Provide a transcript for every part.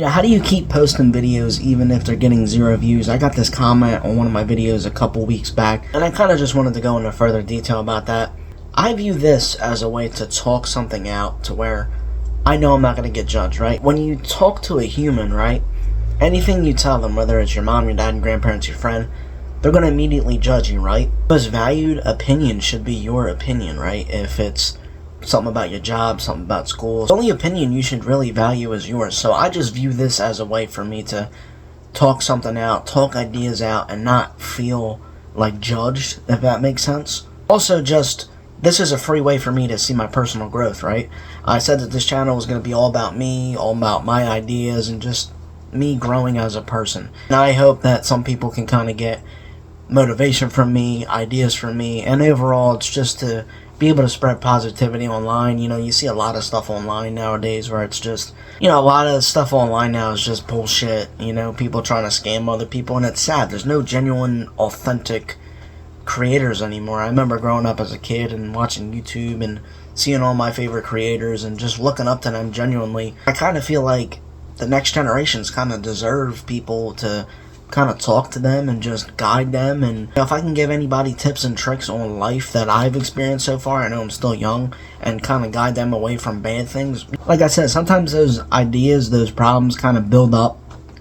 How do you keep posting videos even if they're getting 0 views? I got this comment on one of my videos a couple weeks back, and I kind of just wanted to go into further detail about that. I view this as a way to talk something out to where I know I'm not going to get judged, right? When you talk to a human, right, anything you tell them, whether it's your mom, your dad, and grandparents, your friend, they're going to immediately judge you, right? Because valued opinion should be your opinion, right? If it's something about your job, something about school, the only opinion you should really value is yours. So I just view this as a way for me to talk something out, talk ideas out, and not feel like judged, if that makes sense. Also, this is a free way for me to see my personal growth, right? I said that this channel was going to be all about me, all about my ideas, and just me growing as a person. And I hope that some people can kind of get motivation from me, ideas from me, and overall it's just to be able to spread positivity online. You see a lot of stuff online nowadays where it's just, a lot of stuff online now is just bullshit, people trying to scam other people, and it's sad. There's no genuine, authentic creators anymore. I remember growing up as a kid and watching YouTube and seeing all my favorite creators and just looking up to them genuinely. I kind of feel like the next generations kind of deserve people to kind of talk to them and just guide them. And if I can give anybody tips and tricks on life that I've experienced so far, I know I'm still young, and kind of guide them away from bad things. Like I said, sometimes those ideas, those problems kind of build up,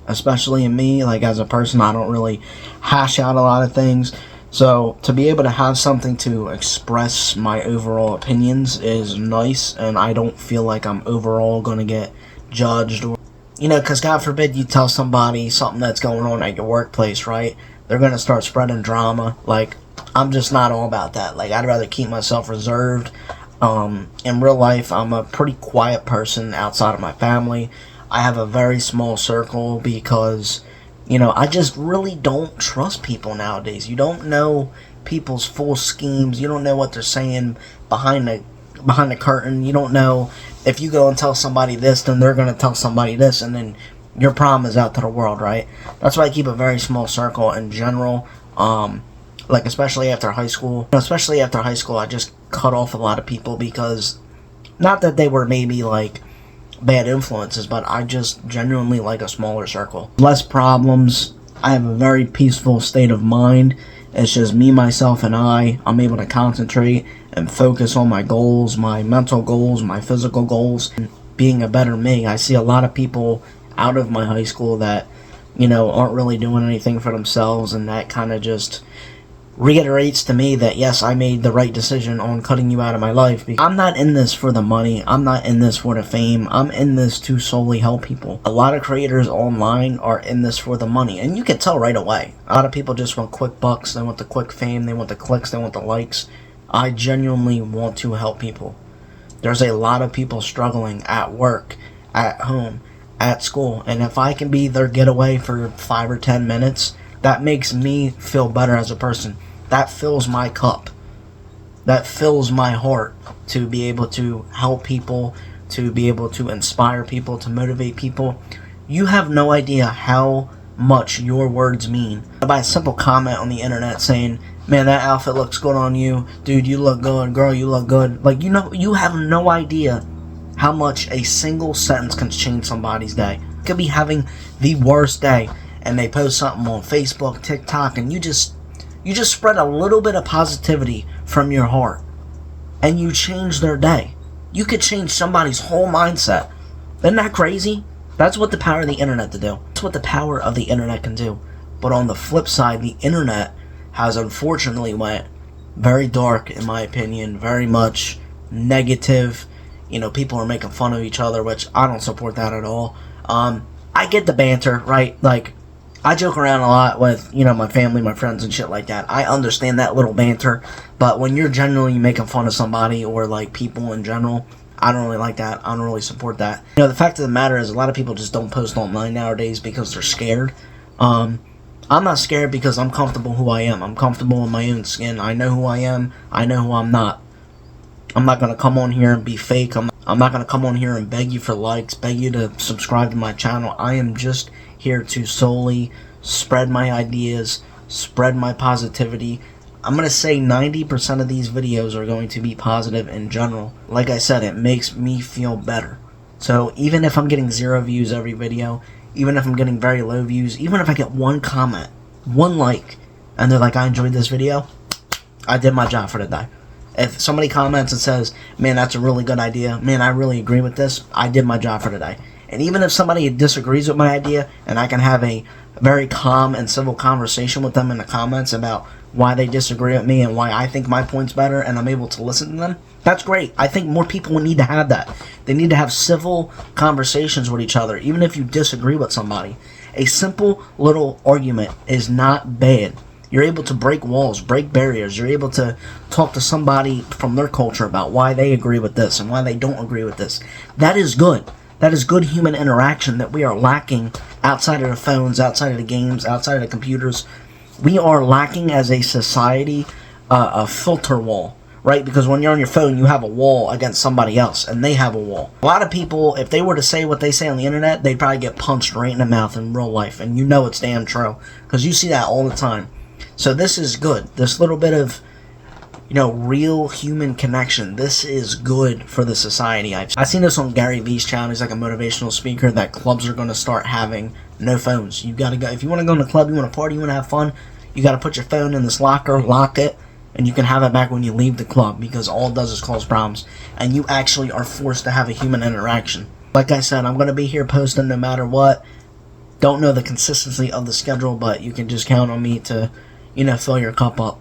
especially in me. Like as a person, I don't really hash out a lot of things. So to be able to have something to express my overall opinions is nice, and I don't feel like I'm overall going to get judged or because God forbid you tell somebody something that's going on at your workplace, right? They're going to start spreading drama. Like, I'm just not all about that. Like, I'd rather keep myself reserved. In real life, I'm a pretty quiet person outside of my family. I have a very small circle because, I just really don't trust people nowadays. You don't know people's full schemes. You don't know what they're saying behind the curtain. You don't know if you go and tell somebody this, then they're going to tell somebody this, and then your problem is out to the world, right? That's why I keep a very small circle in general. Especially after high school. I just cut off a lot of people because, not that they were maybe like bad influences, but I just genuinely like a smaller circle. Less problems. I have a very peaceful state of mind. It's just me, myself, and I'm able to concentrate and focus on my goals, my mental goals, my physical goals, and being a better me. I see a lot of people out of my high school that, aren't really doing anything for themselves, and that kind of just reiterates to me that, yes, I made the right decision on cutting you out of my life. I'm not in this for the money. I'm not in this for the fame. I'm in this to solely help people. A lot of creators online are in this for the money, and you can tell right away. A lot of people just want quick bucks. They want the quick fame. They want the clicks. They want the likes. I genuinely want to help people. There's a lot of people struggling at work, at home, at school, and if I can be their getaway for 5 or 10 minutes, that makes me feel better as a person. That fills my cup. That fills my heart to be able to help people, to be able to inspire people, to motivate people. You have no idea how much your words mean. By a simple comment on the internet saying, man, that outfit looks good on you. Dude, you look good. Girl, you look good. You have no idea how much a single sentence can change somebody's day. You could be having the worst day, and they post something on Facebook, TikTok, and you just spread a little bit of positivity from your heart, and you change their day. You could change somebody's whole mindset. Isn't that crazy? That's what the power of the internet to do. That's what the power of the internet can do. But on the flip side, the internet has unfortunately went very dark, in my opinion, very much negative. People are making fun of each other, which I don't support that at all. I get the banter, right? Like, I joke around a lot with, my family, my friends, and shit like that. I understand that little banter, but when you're generally making fun of somebody or, like, people in general, I don't really like that. I don't really support that. The fact of the matter is a lot of people just don't post online nowadays because they're scared. I'm not scared because I'm comfortable who I am. I'm comfortable in my own skin. I know who I am. I know who I'm not. I'm not going to come on here and be fake. I'm not going to come on here and beg you for likes, beg you to subscribe to my channel. I am just here to solely spread my ideas, spread my positivity. I'm going to say 90% of these videos are going to be positive in general. Like I said, it makes me feel better. So even if I'm getting 0 views every video, even if I'm getting very low views, even if I get 1 comment, 1 like, and they're like, I enjoyed this video, I did my job for the day. If somebody comments and says, man, that's a really good idea, man, I really agree with this, I did my job for the day. And even if somebody disagrees with my idea, and I can have a very calm and civil conversation with them in the comments about why they disagree with me and why I think my point's better, and I'm able to listen to them, that's great. I think more people need to have that. They need to have civil conversations with each other, even if you disagree with somebody. A simple little argument is not bad. You're able to break walls, break barriers. You're able to talk to somebody from their culture about why they agree with this and why they don't agree with this. That is good. That is good human interaction that we are lacking outside of the phones, outside of the games, outside of the computers. We are lacking as a society a filter wall, right? Because when you're on your phone, you have a wall against somebody else, and they have a wall. A lot of people, if they were to say what they say on the internet, they'd probably get punched right in the mouth in real life, and you know it's damn true, because you see that all the time. So this is good. This little bit of, real human connection. This is good for the society. I've seen this on Gary Vee's channel. He's like a motivational speaker that clubs are going to start having no phones. You got to go. If you want to go in the club, you want to party, you want to have fun, you got to put your phone in this locker, lock it, and you can have it back when you leave the club, because all it does is cause problems. And you actually are forced to have a human interaction. Like I said, I'm going to be here posting no matter what. Don't know the consistency of the schedule, but you can just count on me to, fill your cup up.